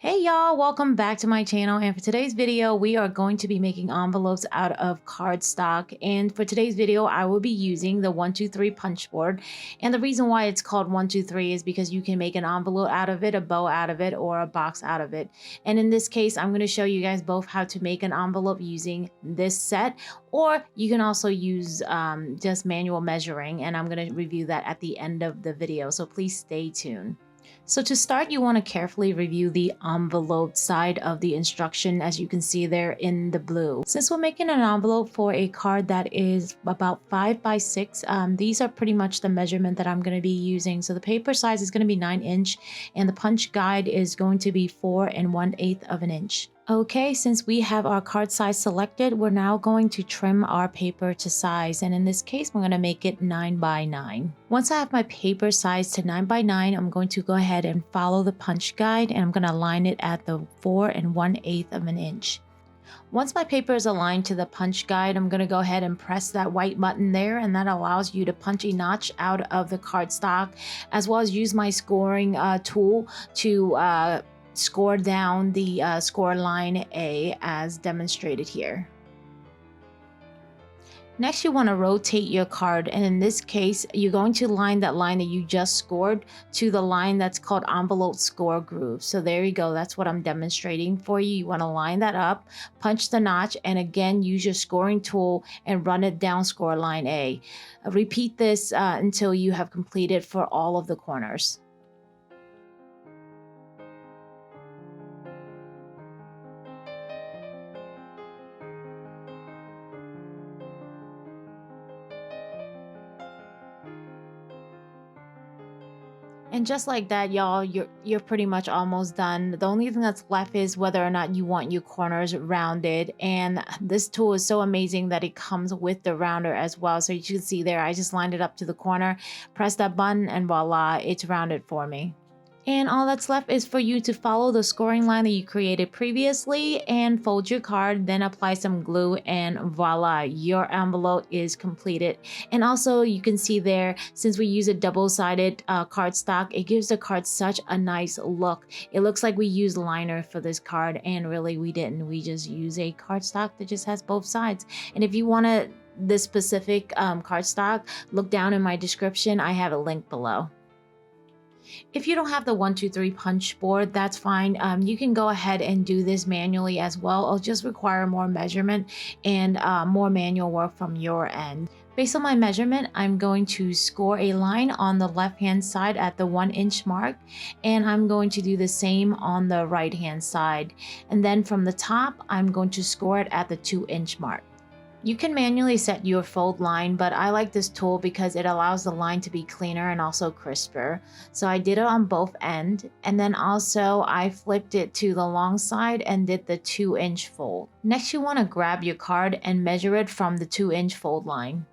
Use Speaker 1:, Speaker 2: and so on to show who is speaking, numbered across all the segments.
Speaker 1: Hey y'all, welcome back to my channel, and for today's video we are going to be making envelopes out of cardstock. And for today's video I will be using the 123 punch board, and the reason why it's called 123 is because you can make an envelope out of it, a bow out of it, or a box out of it. And in this case I'm going to show you guys both how to make an envelope using this set, or you can also use just manual measuring, and I'm going to review that at the end of the video, so please stay tuned. So to start, you want to carefully review the envelope side of the instruction, as you can see there in the blue. Since we're making an envelope for a card that is about 5 by 6, these are pretty much the measurement that I'm going to be using. So the paper size is going to be 9" and the punch guide is going to be 4 1/8 of an inch. Okay, since we have our card size selected, we're now going to trim our paper to size, and in this case I'm going to make it 9 by 9. Once I have my paper size to 9 by 9, I'm going to go ahead and follow the punch guide, and I'm going to align it at the 4 1/8 of an inch. Once my paper is aligned to the punch guide, I'm going to go ahead and press that white button there, and that allows you to punch a notch out of the cardstock, as well as use my scoring tool to score down the score line A as demonstrated here. Next, you want to rotate your card, and in this case you're going to line that line that you just scored to the line that's called envelope score groove. So there you go, that's what I'm demonstrating for you. You want to line that up, punch the notch, and again use your scoring tool and run it down score line A. Repeat this until you have completed for all of the corners. And just like that, y'all, you're pretty much almost done. The only thing that's left is whether or not you want your corners rounded. And this tool is so amazing that it comes with the rounder as well. So you can see there, I just lined it up to the corner, press that button, and voila, it's rounded for me. And all that's left is for you to follow the scoring line that you created previously and fold your card, then apply some glue, and voila, your envelope is completed. And also you can see there, since we use a double-sided cardstock, it gives the card such a nice look. It looks like we used liner for this card, and really we didn't. We just use a cardstock that just has both sides. And if you want this specific cardstock, look down in my description. I have a link below. If you don't have the 123 punch board, that's fine. You can go ahead and do this manually as well. It'll just require more measurement and more manual work from your end. Based on my measurement, I'm going to score a line on the left hand side at the 1 inch mark, and I'm going to do the same on the right hand side. And then from the top, I'm going to score it at the 2 inch mark. You can manually set your fold line, but I like this tool because it allows the line to be cleaner and also crisper. So I did it on both ends, and then also I flipped it to the long side and did the 2 inch fold. Next, you want to grab your card and measure it from the 2 inch fold line.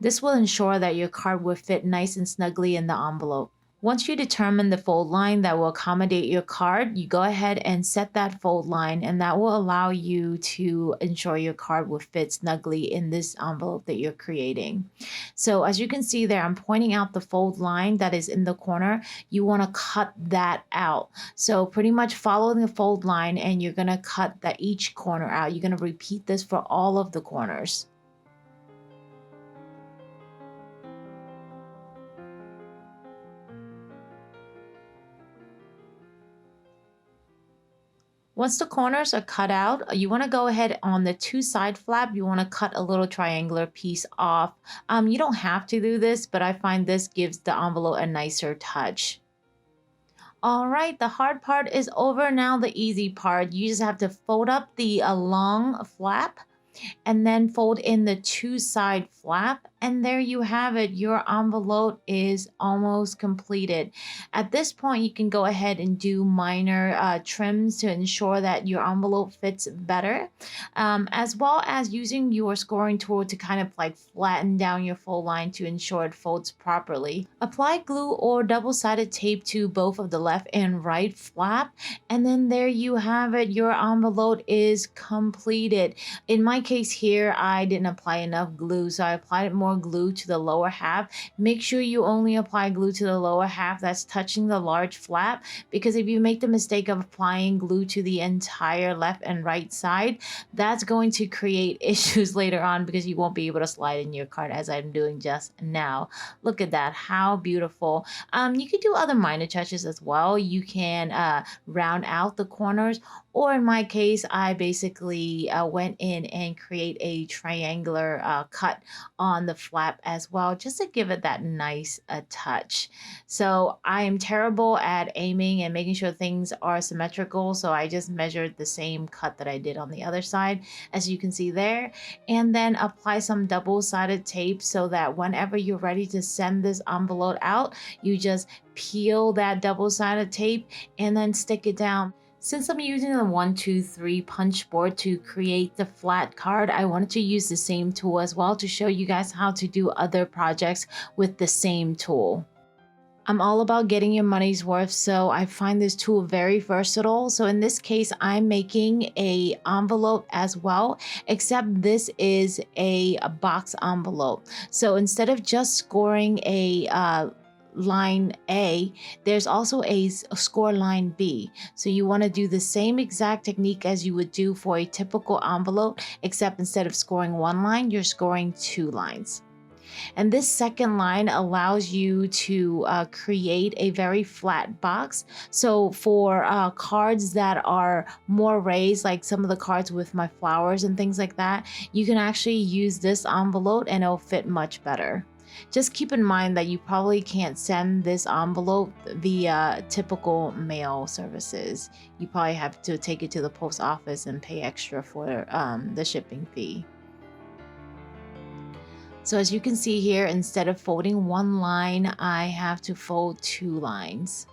Speaker 1: This will ensure that your card will fit nice and snugly in the envelope. Once you determine the fold line that will accommodate your card, you go ahead and set that fold line, and that will allow you to ensure your card will fit snugly in this envelope that you're creating. So as you can see there, I'm pointing out the fold line that is in the corner. You want to cut that out. So pretty much follow the fold line, and you're going to cut each corner out. You're going to repeat this for all of the corners. Once the corners are cut out, you want to go ahead on the 2 side flap. You want to cut a little triangular piece off. You don't have to do this, but I find this gives the envelope a nicer touch. All right, the hard part is over. Now the easy part. You just have to fold up the long flap and then fold in the 2 side flap, and there you have it. Your envelope is almost completed. At this point, you can go ahead and do minor trims to ensure that your envelope fits better, as well as using your scoring tool to kind of like flatten down your fold line to ensure it folds properly. Apply glue or double-sided tape to both of the left and right flap, and then there you have it. Your envelope is completed. In my case here, I didn't apply enough glue, so I applied more more glue to the lower half, make sure you only apply glue to the lower half that's touching the large flap, because if you make the mistake of applying glue to the entire left and right side, that's going to create issues later on because you won't be able to slide in your card as I'm doing just now. Look at that, how beautiful. You could do other minor touches as well. You can round out the corners, or in my case, I basically went in and create a triangular cut on the flap as well, just to give it that nice touch. So I am terrible at aiming and making sure things are symmetrical, so I just measured the same cut that I did on the other side, as you can see there, and then apply some double-sided tape so that whenever you're ready to send this envelope out, you just peel that double-sided tape and then stick it down. Since I'm using the 1, 2, 3 punch board to create the flat card, I wanted to use the same tool as well to show you guys how to do other projects with the same tool. I'm all about getting your money's worth, so I find this tool very versatile. So in this case, I'm making a envelope as well, except this is a box envelope. So instead of just scoring a line A, there's also a score line B. So you want to do the same exact technique as you would do for a typical envelope, except instead of scoring one line, you're scoring 2 lines. And this second line allows you to create a very flat box. So for cards that are more raised, like some of the cards with my flowers and things like that, you can actually use this envelope and it'll fit much better. Just keep in mind that you probably can't send this envelope via typical mail services. You probably have to take it to the post office and pay extra for the shipping fee. So as you can see here, instead of folding one line, I have to fold 2 lines.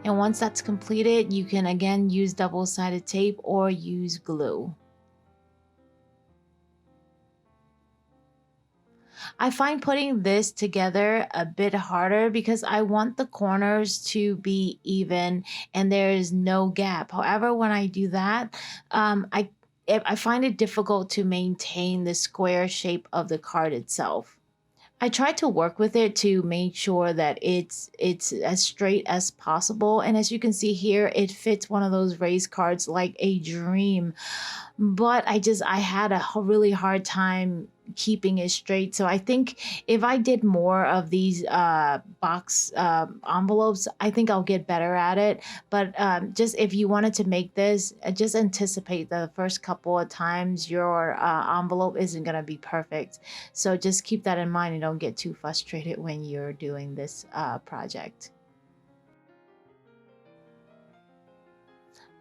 Speaker 1: And once that's completed, you can again use double-sided tape or use glue. I find putting this together a bit harder because I want the corners to be even and there is no gap. However, when I do that, I find it difficult to maintain the square shape of the card itself. I try to work with it to make sure that it's as straight as possible. And as you can see here, it fits one of those raised cards like a dream. But I had a really hard time keeping it straight. So I think if I did more of these box envelopes, I think I'll get better at it. But just if you wanted to make this, just anticipate the first couple of times your envelope isn't going to be perfect. So just keep that in mind and don't get too frustrated when you're doing this project.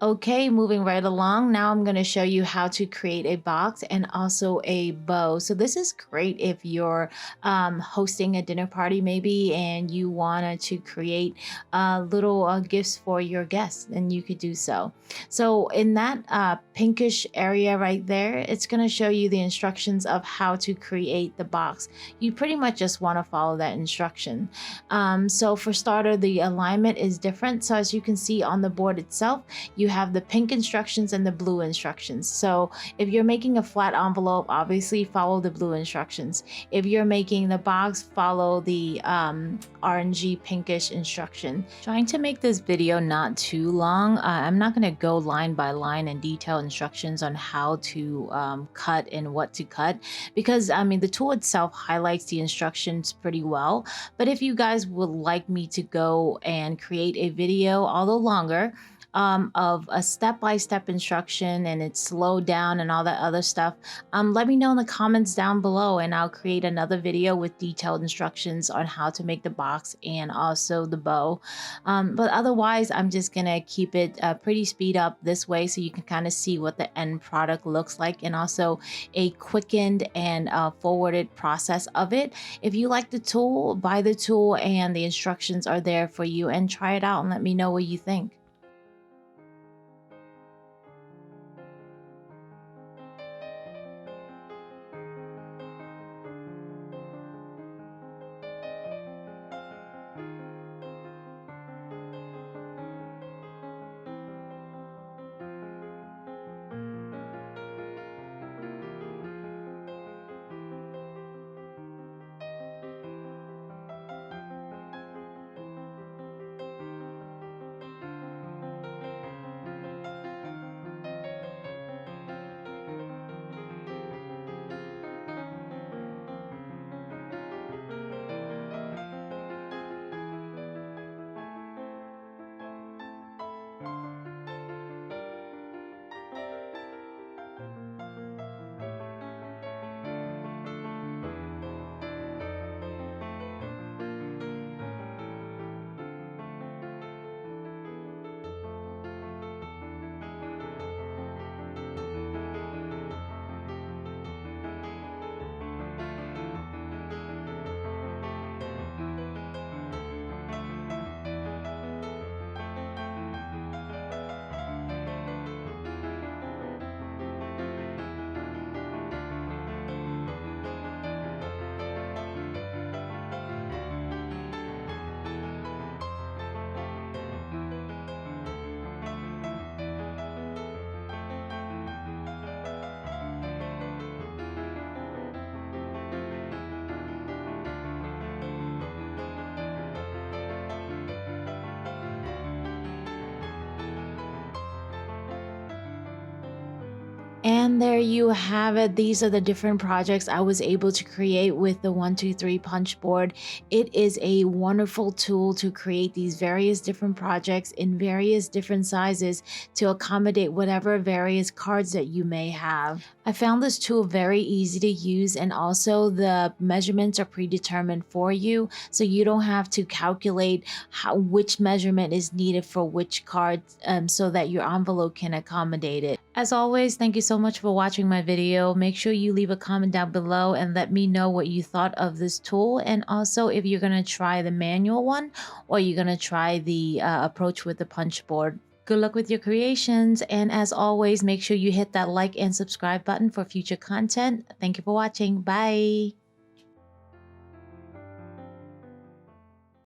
Speaker 1: Okay, moving right along. Now I'm going to show you how to create a box and also a bow. So this is great if you're hosting a dinner party maybe and you wanted to create little gifts for your guests, and you could do so. So in that pinkish area right there, it's going to show you the instructions of how to create the box. You pretty much just want to follow that instruction. So for starter, the alignment is different. So as you can see on the board itself, you have the pink instructions and the blue instructions. So if you're making a flat envelope, obviously follow the blue instructions. If you're making the box, follow the orangey pinkish instruction. Trying to make this video not too long, I'm not going to go line by line and detail instructions on how to cut and what to cut, because I mean the tool itself highlights the instructions pretty well. But if you guys would like me to go and create a video, although longer, of a step-by-step instruction and it's slowed down and all that other stuff, let me know in the comments down below and I'll create another video with detailed instructions on how to make the box and also the bow. But otherwise, I'm just gonna keep it pretty speed up this way so you can kind of see what the end product looks like, and also a quickened and forwarded process of it. If you like the tool, buy the tool and the instructions are there for you, and try it out and let me know what you think. And there you have it. These are the different projects I was able to create with the 123 punch board. It is a wonderful tool to create these various different projects in various different sizes to accommodate whatever various cards that you may have. I found this tool very easy to use, and also the measurements are predetermined for you, so you don't have to calculate which measurement is needed for which card, so that your envelope can accommodate it. As always, thank you so much for watching my video. Make sure you leave a comment down below and let me know what you thought of this tool, and also if you're going to try the manual one or you're going to try the approach with the punch board. Good luck with your creations, and as always, make sure you hit that like and subscribe button for future content. Thank you for watching. Bye.